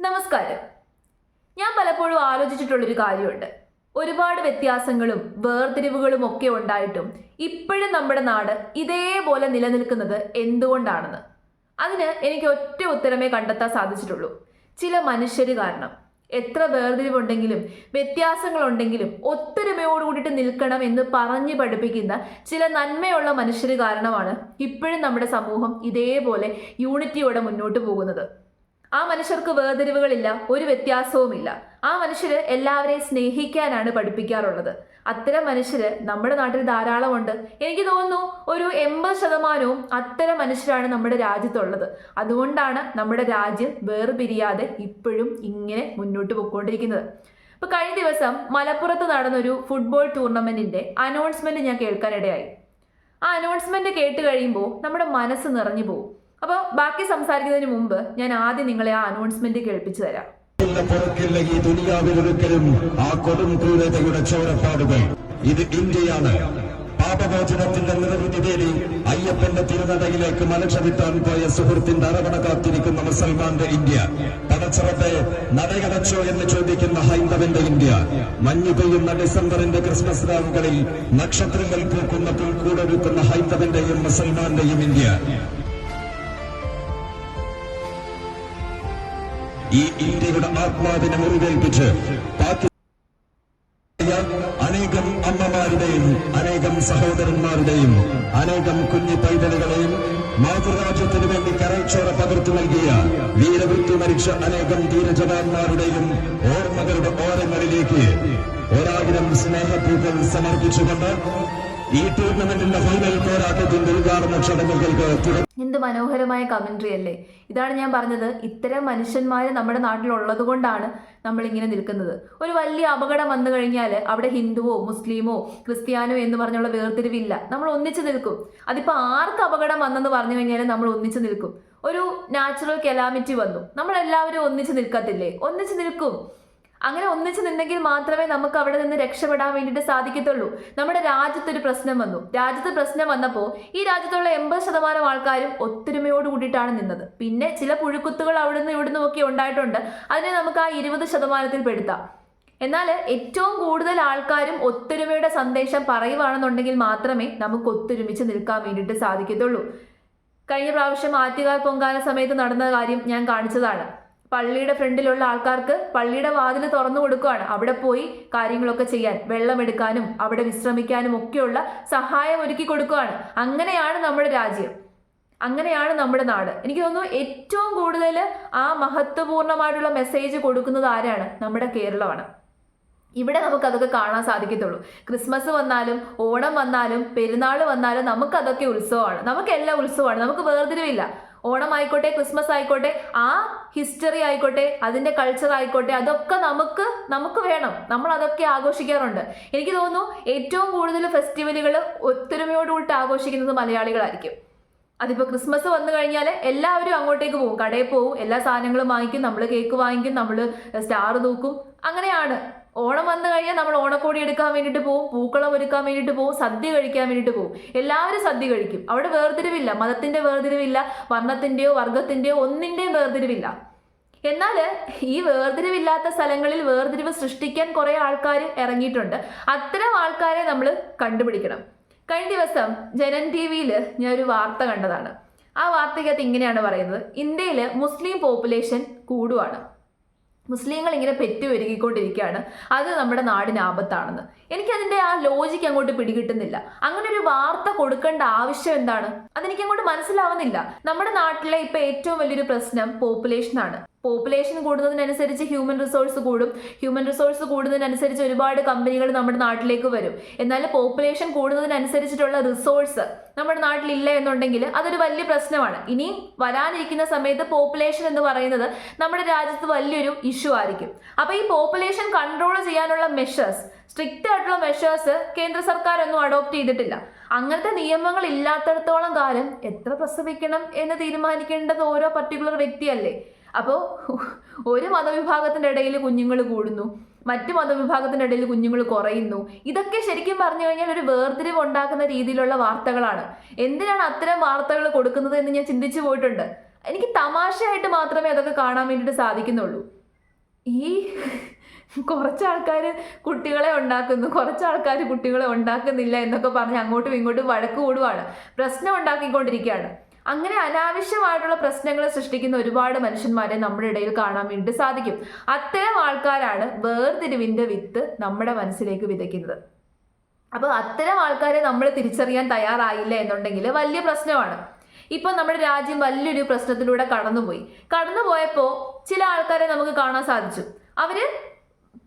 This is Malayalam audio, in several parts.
നമസ്കാരം. ഞാൻ പലപ്പോഴും ആലോചിച്ചിട്ടുള്ളൊരു കാര്യമുണ്ട്. ഒരുപാട് വ്യത്യാസങ്ങളും വേർതിരിവുകളും ഒക്കെ ഉണ്ടായിട്ടും ഇപ്പോഴും നമ്മുടെ നാട് ഇതേപോലെ നിലനിൽക്കുന്നത് എന്തുകൊണ്ടാണെന്ന് അതിന് എനിക്ക് ഒറ്റ ഉത്തരമേ കണ്ടെത്താൻ സാധിച്ചിട്ടുള്ളൂ. ചില മനുഷ്യർ കാരണം. എത്ര വേർതിരിവുണ്ടെങ്കിലും വ്യത്യാസങ്ങളുണ്ടെങ്കിലും ഒത്തൊരുമയോടുകൂടിയിട്ട് നിൽക്കണം എന്ന് പറഞ്ഞു പഠിപ്പിക്കുന്ന ചില നന്മയുള്ള മനുഷ്യർ കാരണമാണ് ഇപ്പോഴും നമ്മുടെ സമൂഹം ഇതേപോലെ യൂണിറ്റിയോടെ മുന്നോട്ട് പോകുന്നത്. ആ മനുഷ്യർക്ക് വേർതിരിവുകളില്ല, ഒരു വ്യത്യാസവുമില്ല. ആ മനുഷ്യര് എല്ലാവരെയും സ്നേഹിക്കാനാണ് പഠിപ്പിക്കാറുള്ളത്. അത്തരം മനുഷ്യര് നമ്മുടെ നാട്ടിൽ ധാരാളമുണ്ട്. എനിക്ക് തോന്നുന്നു ഒരു 80% അത്തരം മനുഷ്യരാണ് നമ്മുടെ രാജ്യത്തുള്ളത്. അതുകൊണ്ടാണ് നമ്മുടെ രാജ്യം വേർപിരിയാതെ ഇപ്പോഴും ഇങ്ങനെ മുന്നോട്ട് പോയിക്കൊണ്ടിരിക്കുന്നത്. ഇപ്പൊ കഴിഞ്ഞ ദിവസം മലപ്പുറത്ത് നടന്നൊരു ഫുട്ബോൾ ടൂർണമെന്റിന്റെ അനൗൺസ്മെന്റ് ഞാൻ കേൾക്കാനിടയായി. ആ അനൗൺസ്മെന്റ് കേട്ട് കഴിയുമ്പോൾ നമ്മുടെ മനസ്സ് നിറഞ്ഞു പോകും. അപ്പോൾ ബാക്കി സംസാരിക്കുന്നതിന് മുമ്പ് ഞാൻ ആദ്യം നിങ്ങളെ ആ അനൗൺസ്മെന്റ് കേൾപ്പിച്ചു തരാം. ഈ ദുനിയാവിലൊരിക്കലും ആ കൊടും ക്രൂരതയുടെ ചോരപ്പാടുകൾ. ഇത് ഇന്ത്യയാണ്. പാപമോചനത്തിന്റെ നിറവിധി തേടി അയ്യപ്പന്റെ തിരുനടയിലേക്ക് മലക്ഷവിട്ടാൻ പോയ സുഹൃത്തിന്റെ അറവണ കാത്തിരിക്കുന്ന മുസൽമാന്റെ ഇന്ത്യ. പടച്ചറത്തെ നടയടച്ചോ എന്ന് ചോദിക്കുന്ന ഹൈന്ദവന്റെ ഇന്ത്യ. മഞ്ഞു പെയ്യുന്ന ഡിസംബറിന്റെ ക്രിസ്മസ് രാവുകളിൽ നക്ഷത്രങ്ങൾ പൂക്കുന്ന പുൽക്കൂടൊരുക്കുന്ന ഹൈന്ദവന്റെയും മുസൽമാന്റെയും ഇന്ത്യ. ഈ ഇന്ത്യയുടെ ആത്മാവിനെ മുറിവേൽപ്പിച്ച് അനേകം അമ്മമാരുടെയും അനേകം സഹോദരന്മാരുടെയും അനേകം കുഞ്ഞു പൈതലുകളെയും മാതൃരാജ്യത്തിനു വേണ്ടി കരൾച്ചോര പകർത്തു നൽകിയ വീരവൃത്തി മരിച്ച അനേകം ധീരജവാന്മാരുടെയും ഓർമ്മകളുടെ ഓരങ്ങളിലേക്ക് 1000 സ്നേഹപൂക്കൾ സമർപ്പിച്ചുകൊണ്ട് ഈ ടൂർണമെന്റിന്റെ ഫൈനൽ പോരാട്ടത്തിന്റെ ഉദ്ഘാടന ചടങ്ങുകൾക്ക്. എന്ത് മനോഹരമായ കമന്ററി അല്ലേ? ഇതാണ് ഞാൻ പറഞ്ഞത്. ഇത്തരം മനുഷ്യന്മാർ നമ്മുടെ നാട്ടിലുള്ളത് കൊണ്ടാണ് നമ്മൾ ഇങ്ങനെ നിൽക്കുന്നത്. ഒരു വലിയ അപകടം വന്നു കഴിഞ്ഞാൽ അവിടെ ഹിന്ദുവോ മുസ്ലിമോ ക്രിസ്ത്യാനോ എന്ന് പറഞ്ഞുള്ള വേർതിരിവില്ല. നമ്മൾ ഒന്നിച്ചു നിൽക്കും. അതിപ്പോൾ ആർക്ക് അപകടം വന്നെന്ന് പറഞ്ഞു കഴിഞ്ഞാൽ നമ്മൾ ഒന്നിച്ചു നിൽക്കും. ഒരു നാച്ചുറൽ കെലാമിറ്റി വന്നു, നമ്മൾ എല്ലാവരും ഒന്നിച്ചു നിൽക്കത്തില്ലേ? ഒന്നിച്ചു നിൽക്കും. അങ്ങനെ ഒന്നിച്ചു നിന്നെങ്കിൽ മാത്രമേ നമുക്ക് അവിടെ നിന്ന് രക്ഷപ്പെടാൻ വേണ്ടിയിട്ട് സാധിക്കത്തുള്ളൂ. നമ്മുടെ രാജ്യത്തൊരു പ്രശ്നം വന്നു. രാജ്യത്ത് പ്രശ്നം വന്നപ്പോൾ ഈ രാജ്യത്തുള്ള 80% ആൾക്കാരും ഒത്തൊരുമയോട് കൂടിയിട്ടാണ് നിന്നത്. പിന്നെ ചില പുഴുക്കുത്തുകൾ അവിടുന്ന് ഇവിടുന്ന് ഒക്കെ ഉണ്ടായിട്ടുണ്ട്. അതിനെ നമുക്ക് ആ 20%-ൽ പെടുത്താം. എന്നാൽ ഏറ്റവും കൂടുതൽ ആൾക്കാരും ഒത്തൊരുമയുടെ സന്ദേശം പറയുവാണെന്നുണ്ടെങ്കിൽ മാത്രമേ നമുക്ക് ഒത്തൊരുമിച്ച് നിൽക്കാൻ വേണ്ടിയിട്ട് സാധിക്കത്തുള്ളൂ. കഴിഞ്ഞ പ്രാവശ്യം ആറ്റുകാൽ പൊങ്കാല സമയത്ത് നടന്ന കാര്യം ഞാൻ കാണിച്ചതാണ്. പള്ളിയുടെ ഫ്രണ്ടിലുള്ള ആൾക്കാർക്ക് പള്ളിയുടെ വാതിൽ തുറന്നു കൊടുക്കുകയാണ്. അവിടെ പോയി കാര്യങ്ങളൊക്കെ ചെയ്യാൻ, വെള്ളമെടുക്കാനും അവിടെ വിശ്രമിക്കാനും ഒക്കെയുള്ള സഹായം ഒരുക്കി കൊടുക്കുകയാണ്. അങ്ങനെയാണ് നമ്മുടെ രാജ്യം, അങ്ങനെയാണ് നമ്മുടെ നാട്. എനിക്ക് തോന്നുന്നു ഏറ്റവും കൂടുതൽ ആ മഹത്വപൂർണ്ണമായിട്ടുള്ള മെസ്സേജ് കൊടുക്കുന്നത് ആരാണ്? നമ്മുടെ കേരളമാണ്. ഇവിടെ നമുക്ക് അതൊക്കെ കാണാൻ സാധിക്കത്തുള്ളൂ. ക്രിസ്മസ് വന്നാലും ഓണം വന്നാലും പെരുന്നാൾ വന്നാലും നമുക്കതൊക്കെ ഉത്സവമാണ്. നമുക്കെല്ലാം ഉത്സവമാണ്. നമുക്ക് വേർതിരിവില്ല. ഓണം ആയിക്കോട്ടെ, ക്രിസ്മസ് ആയിക്കോട്ടെ, ആ ഹിസ്റ്ററി ആയിക്കോട്ടെ, അതിൻ്റെ കൾച്ചർ ആയിക്കോട്ടെ, അതൊക്കെ നമുക്ക് വേണം. നമ്മൾ അതൊക്കെ ആഘോഷിക്കാറുണ്ട്. എനിക്ക് തോന്നുന്നു ഏറ്റവും കൂടുതൽ ഫെസ്റ്റിവലുകൾ ഒത്തൊരുമയോടുകൂടി ആഘോഷിക്കുന്നത് മലയാളികളായിരിക്കും. അതിപ്പോൾ ക്രിസ്മസ് വന്നു കഴിഞ്ഞാൽ എല്ലാവരും അങ്ങോട്ടേക്ക് പോകും, കടയിൽ പോകും, എല്ലാ സാധനങ്ങളും വാങ്ങിക്കും, നമ്മൾ കേക്ക് വാങ്ങിക്കും, നമ്മൾ സ്റ്റാർ തൂക്കും. അങ്ങനെയാണ്. ഓണം വന്നു കഴിഞ്ഞാൽ നമ്മൾ ഓണക്കോടി എടുക്കാൻ വേണ്ടിയിട്ട് പോകും, പൂക്കളം ഒരുക്കാൻ വേണ്ടിയിട്ട് പോകും, സദ്യ കഴിക്കാൻ വേണ്ടിയിട്ട് പോകും. എല്ലാവരും സദ്യ കഴിക്കും. അവിടെ വേർതിരിവില്ല. മതത്തിന്റെ വേർതിരിവില്ല, വർണ്ണത്തിന്റെയോ വർഗത്തിന്റെയോ ഒന്നിന്റെയും വേർതിരിവില്ല. എന്നാൽ ഈ വേർതിരിവില്ലാത്ത സ്ഥലങ്ങളിൽ വേർതിരിവ് സൃഷ്ടിക്കാൻ കുറെ ആൾക്കാർ ഇറങ്ങിയിട്ടുണ്ട്. അത്തരം ആൾക്കാരെ നമ്മൾ കണ്ടുപിടിക്കണം. കഴിഞ്ഞ ദിവസം ജനൻ TV-യിൽ ഞാനൊരു വാർത്ത കണ്ടതാണ്. ആ വാർത്തയ്ക്കകത്ത് ഇങ്ങനെയാണ് പറയുന്നത്: ഇന്ത്യയിൽ മുസ്ലിം പോപ്പുലേഷൻ കൂടുവാണ്, മുസ്ലിങ്ങൾ ഇങ്ങനെ പെറ്റുപെരുകിക്കൊണ്ടിരിക്കുകയാണ്, അത് നമ്മുടെ നാടിന് ആപത്താണെന്ന്. എനിക്കതിൻ്റെ ആ ലോജിക്ക് അങ്ങോട്ട് പിടികിട്ടുന്നില്ല. അങ്ങനെ ഒരു വാർത്ത കൊടുക്കേണ്ട ആവശ്യം എന്താണ്? അതെനിക്ക് അങ്ങോട്ട് മനസ്സിലാവുന്നില്ല. നമ്മുടെ നാട്ടിലെ ഇപ്പൊ ഏറ്റവും വലിയൊരു പ്രശ്നം പോപ്പുലേഷനാണ്. പോപ്പുലേഷൻ കൂടുന്നതിനനുസരിച്ച് ഹ്യൂമൻ റിസോഴ്സ് കൂടും. ഹ്യൂമൻ റിസോഴ്സ് കൂടുന്നതിനനുസരിച്ച് ഒരുപാട് കമ്പനികൾ നമ്മുടെ നാട്ടിലേക്ക് വരും. എന്നാൽ പോപ്പുലേഷൻ കൂടുന്നതിനനുസരിച്ചിട്ടുള്ള റിസോഴ്സ് നമ്മുടെ നാട്ടിലില്ല എന്നുണ്ടെങ്കിൽ അതൊരു വലിയ പ്രശ്നമാണ്. ഇനി വരാനിരിക്കുന്ന സമയത്ത് പോപ്പുലേഷൻ എന്ന് പറയുന്നത് നമ്മുടെ രാജ്യത്ത് വലിയൊരു ഇഷ്യൂ ആയിരിക്കും. അപ്പൊ ഈ പോപ്പുലേഷൻ കൺട്രോൾ ചെയ്യാനുള്ള മെഷേഴ്സ്, സ്ട്രിക്റ്റ് ആയിട്ടുള്ള മെഷേഴ്സ് കേന്ദ്ര സർക്കാർ ഒന്നും അഡോപ്റ്റ് ചെയ്തിട്ടില്ല. അങ്ങനത്തെ നിയമങ്ങൾ ഇല്ലാത്തടത്തോളം കാലം എത്ര പ്രസവിക്കണം എന്ന് തീരുമാനിക്കേണ്ടത് ഓരോ പർട്ടിക്കുലർ വ്യക്തിയല്ലേ. അപ്പോൾ ഒരു മതവിഭാഗത്തിൻ്റെ ഇടയിൽ കുഞ്ഞുങ്ങൾ കൂടുന്നു, മറ്റു മതവിഭാഗത്തിൻ്റെ ഇടയിൽ കുഞ്ഞുങ്ങൾ കുറയുന്നു. ഇതൊക്കെ ശരിക്കും പറഞ്ഞു കഴിഞ്ഞാൽ ഒരു വേർതിരിവ് ഉണ്ടാക്കുന്ന രീതിയിലുള്ള വാർത്തകളാണ്. എന്തിനാണ് അത്തരം വാർത്തകൾ കൊടുക്കുന്നത് എന്ന് ഞാൻ ചിന്തിച്ചു പോയിട്ടുണ്ട്. എനിക്ക് തമാശയായിട്ട് മാത്രമേ അതൊക്കെ കാണാൻ വേണ്ടിയിട്ട് സാധിക്കുന്നുള്ളൂ. ഈ കുറച്ച് ആൾക്കാർ കുട്ടികളെ ഉണ്ടാക്കുന്നു, കുറച്ച് ആൾക്കാർ കുട്ടികളെ ഉണ്ടാക്കുന്നില്ല എന്നൊക്കെ പറഞ്ഞ് അങ്ങോട്ടും ഇങ്ങോട്ടും വഴക്ക് കൂടുവാണ്, പ്രശ്നം ഉണ്ടാക്കിക്കൊണ്ടിരിക്കുകയാണ്. അങ്ങനെ അനാവശ്യമായിട്ടുള്ള പ്രശ്നങ്ങൾ സൃഷ്ടിക്കുന്ന ഒരുപാട് മനുഷ്യന്മാരെ നമ്മുടെ ഇടയിൽ കാണാൻ വേണ്ടി സാധിക്കും. അത്തരം ആൾക്കാരാണ് വേർതിരിവിന്റെ വിത്ത് നമ്മുടെ മനസ്സിലേക്ക് വിതയ്ക്കുന്നത്. അപ്പോൾ അത്തരം ആൾക്കാരെ നമ്മൾ തിരിച്ചറിയാൻ തയ്യാറായില്ല എന്നുണ്ടെങ്കിൽ വലിയ പ്രശ്നമാണ്. ഇപ്പൊ നമ്മുടെ രാജ്യം വലിയൊരു പ്രശ്നത്തിലൂടെ കടന്നുപോയപ്പോൾ ചില ആൾക്കാരെ നമുക്ക് കാണാൻ സാധിച്ചു. അവര്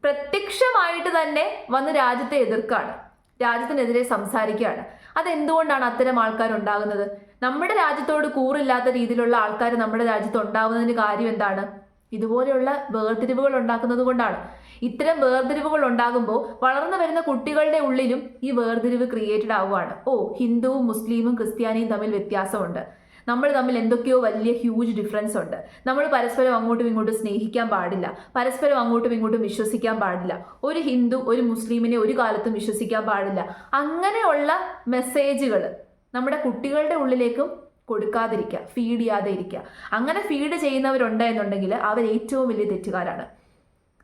പ്രത്യക്ഷമായിട്ട് തന്നെ വന്ന് രാജ്യത്തെ എതിർക്കാണ്, രാജ്യത്തിനെതിരെ സംസാരിക്കുകയാണ്. അതെന്തുകൊണ്ടാണ് അത്തരം ആൾക്കാർ ഉണ്ടാകുന്നത്? നമ്മുടെ രാജ്യത്തോട് കൂറില്ലാത്ത രീതിയിലുള്ള ആൾക്കാർ നമ്മുടെ രാജ്യത്ത് ഉണ്ടാവുന്നതിന് കാര്യം എന്താണ്? ഇതുപോലെയുള്ള വേർതിരിവുകൾ ഉണ്ടാക്കുന്നത് കൊണ്ടാണ്. ഇത്തരം വേർതിരിവുകൾ ഉണ്ടാകുമ്പോൾ വളർന്നു വരുന്ന കുട്ടികളുടെ ഉള്ളിലും ഈ വേർതിരിവ് ക്രിയേറ്റഡ് ആവുകയാണ്. ഹിന്ദുവും മുസ്ലിമും ക്രിസ്ത്യാനിയും തമ്മിൽ വ്യത്യാസമുണ്ട്, നമ്മൾ തമ്മിൽ എന്തൊക്കെയോ വലിയ ഹ്യൂജ് ഡിഫറൻസ് ഉണ്ട്, നമ്മൾ പരസ്പരം അങ്ങോട്ടും ഇങ്ങോട്ടും സ്നേഹിക്കാൻ പാടില്ല, പരസ്പരം അങ്ങോട്ടും ഇങ്ങോട്ടും വിശ്വസിക്കാൻ പാടില്ല, ഒരു ഹിന്ദു ഒരു മുസ്ലിമിനെ ഒരു കാലത്തും വിശ്വസിക്കാൻ പാടില്ല. അങ്ങനെയുള്ള മെസ്സേജുകൾ നമ്മുടെ കുട്ടികളുടെ ഉള്ളിലേക്കും കൊടുക്കാതിരിക്കുക, ഫീഡ് ചെയ്യാതെ ഇരിക്കുക. അങ്ങനെ ഫീഡ് ചെയ്യുന്നവരുണ്ട് എന്നുണ്ടെങ്കിൽ അവർ ഏറ്റവും വലിയ തെറ്റുകാരാണ്.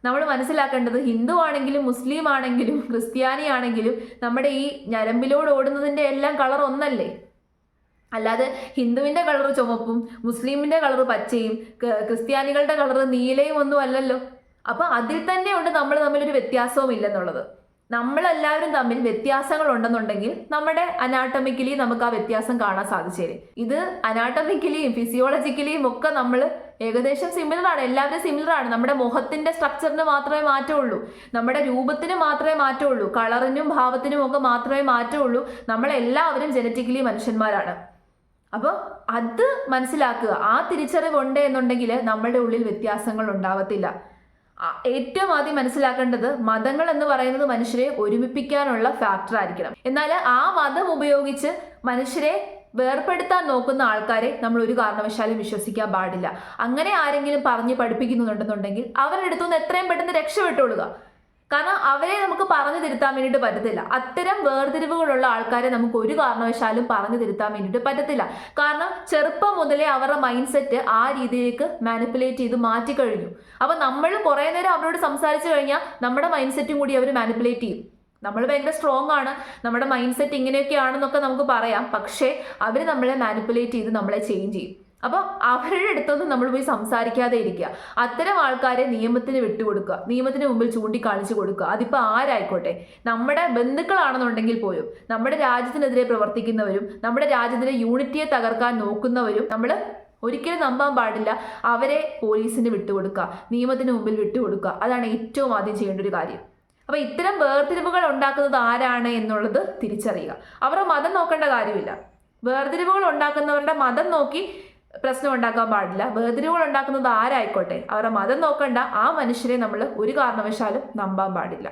നമ്മൾ മനസ്സിലാക്കേണ്ടത് ഹിന്ദു ആണെങ്കിലും മുസ്ലിം ആണെങ്കിലും ക്രിസ്ത്യാനി ആണെങ്കിലും നമ്മുടെ ഈ ഞരമ്പിലോട് ഓടുന്നതിൻ്റെ എല്ലാം കളർ ഒന്നല്ലേ. അല്ലാതെ ഹിന്ദുവിൻ്റെ കളർ ചുമപ്പും മുസ്ലിമിൻ്റെ കളർ പച്ചയും ക്രിസ്ത്യാനികളുടെ കളർ നീലയും ഒന്നും അല്ലല്ലോ. അപ്പം അതിൽ തന്നെയുണ്ട് നമ്മൾ തമ്മിലൊരു വ്യത്യാസവും ഇല്ലെന്നുള്ളത്. നമ്മളെല്ലാവരും തമ്മിൽ വ്യത്യാസങ്ങൾ ഉണ്ടെന്നുണ്ടെങ്കിൽ നമ്മുടെ അനാട്ടമിക്കലി നമുക്ക് ആ വ്യത്യാസം കാണാൻ സാധിച്ചേരും. ഇത് അനാട്ടമിക്കലിയും ഫിസിയോളജിക്കലിയും ഒക്കെ നമ്മൾ ഏകദേശം സിമിലർ ആണ്, എല്ലാവരും സിമിലർ ആണ്. നമ്മുടെ മുഖത്തിന്റെ സ്ട്രക്ചറിന് മാത്രമേ മാറ്റമുള്ളൂ, നമ്മുടെ രൂപത്തിന് മാത്രമേ മാറ്റമുള്ളൂ, കളറിനും ഭാവത്തിനും ഒക്കെ മാത്രമേ മാറ്റമുള്ളൂ. നമ്മളെല്ലാവരും ജനറ്റിക്കലി മനുഷ്യന്മാരാണ്. അപ്പോൾ അത് മനസ്സിലാക്കുക. ആ തിരിച്ചറിവുണ്ട് എന്നുണ്ടെങ്കിൽ നമ്മളുടെ ഉള്ളിൽ വ്യത്യാസങ്ങൾ ഉണ്ടാവത്തില്ല. ഏറ്റവും ആദ്യം മനസ്സിലാക്കേണ്ടത് മതങ്ങൾ എന്ന് പറയുന്നത് മനുഷ്യരെ ഒരുമിപ്പിക്കാനുള്ള ഫാക്ടർ ആയിരിക്കണം. എന്നാൽ ആ മതം ഉപയോഗിച്ച് മനുഷ്യരെ വേർപെടുത്താൻ നോക്കുന്ന ആൾക്കാരെ നമ്മൾ ഒരു കാരണവശാലും വിശ്വസിക്കാൻ പാടില്ല. അങ്ങനെ ആരെങ്കിലും പറഞ്ഞ് പഠിപ്പിക്കുന്നുണ്ടെന്നുണ്ടെങ്കിൽ അവരുടെ അടുത്തുനിന്ന് എത്രയും പെട്ടെന്ന് രക്ഷപ്പെട്ടോളുക. കാരണം അവരെ നമുക്ക് പറഞ്ഞു തിരുത്താൻ വേണ്ടിയിട്ട് പറ്റത്തില്ല. അത്തരം വേർതിരിവുകളുള്ള ആൾക്കാരെ നമുക്ക് ഒരു കാരണവശാലും പറഞ്ഞു തിരുത്താൻ വേണ്ടിയിട്ട് പറ്റത്തില്ല. കാരണം ചെറുപ്പം മുതലേ അവരുടെ മൈൻഡ് സെറ്റ് ആ രീതിയിലേക്ക് മാനിപ്പുലേറ്റ് ചെയ്ത് മാറ്റിക്കഴിഞ്ഞു. അപ്പം നമ്മൾ കുറേ നേരം അവരോട് സംസാരിച്ചു കഴിഞ്ഞാൽ നമ്മുടെ മൈൻഡ് സെറ്റും കൂടി അവർ മാനിപ്പുലേറ്റ് ചെയ്യും. നമ്മൾ ഭയങ്കര സ്ട്രോങ് ആണ്, നമ്മുടെ മൈൻഡ് സെറ്റ് ഇങ്ങനെയൊക്കെയാണെന്നൊക്കെ നമുക്ക് പറയാം. പക്ഷേ അവർ നമ്മളെ മാനിപ്പുലേറ്റ് ചെയ്ത് നമ്മളെ ചേഞ്ച് ചെയ്യും. അപ്പം അവരുടെ അടുത്തൊന്നും നമ്മൾ പോയി സംസാരിക്കാതെ ഇരിക്കുക. അത്തരം ആൾക്കാരെ നിയമത്തിന് വിട്ടുകൊടുക്കുക, നിയമത്തിന് മുമ്പിൽ ചൂണ്ടിക്കാണിച്ചു കൊടുക്കുക. അതിപ്പോൾ ആരായിക്കോട്ടെ, നമ്മുടെ ബന്ധുക്കളാണെന്നുണ്ടെങ്കിൽ പോലും നമ്മുടെ രാജ്യത്തിനെതിരെ പ്രവർത്തിക്കുന്നവരും നമ്മുടെ രാജ്യത്തിന്റെ യൂണിറ്റിയെ തകർക്കാൻ നോക്കുന്നവരും നമ്മൾ ഒരിക്കലും നമ്പാൻ പാടില്ല. അവരെ പോലീസിന് വിട്ടുകൊടുക്കുക, നിയമത്തിന് മുമ്പിൽ വിട്ടുകൊടുക്കുക. അതാണ് ഏറ്റവും ആദ്യം ചെയ്യേണ്ട ഒരു കാര്യം. അപ്പോൾ ഇത്തരം വേർതിരിവുകൾ ഉണ്ടാക്കുന്നത് ആരാണ് എന്നുള്ളത് തിരിച്ചറിയുക. അവരുടെ മതം നോക്കേണ്ട കാര്യമില്ല. വേർതിരിവുകൾ ഉണ്ടാക്കുന്നവരുടെ മതം നോക്കി പ്രശ്നം ഉണ്ടാക്കാൻ പാടില്ല. വേർതിരിവുകൾ ഉണ്ടാക്കുന്നത് ആരായിക്കോട്ടെ, അവരുടെ മതം നോക്കണ്ട. ആ മനുഷ്യരെ നമ്മൾ ഒരു കാരണവശാലും നമ്പാൻ പാടില്ല.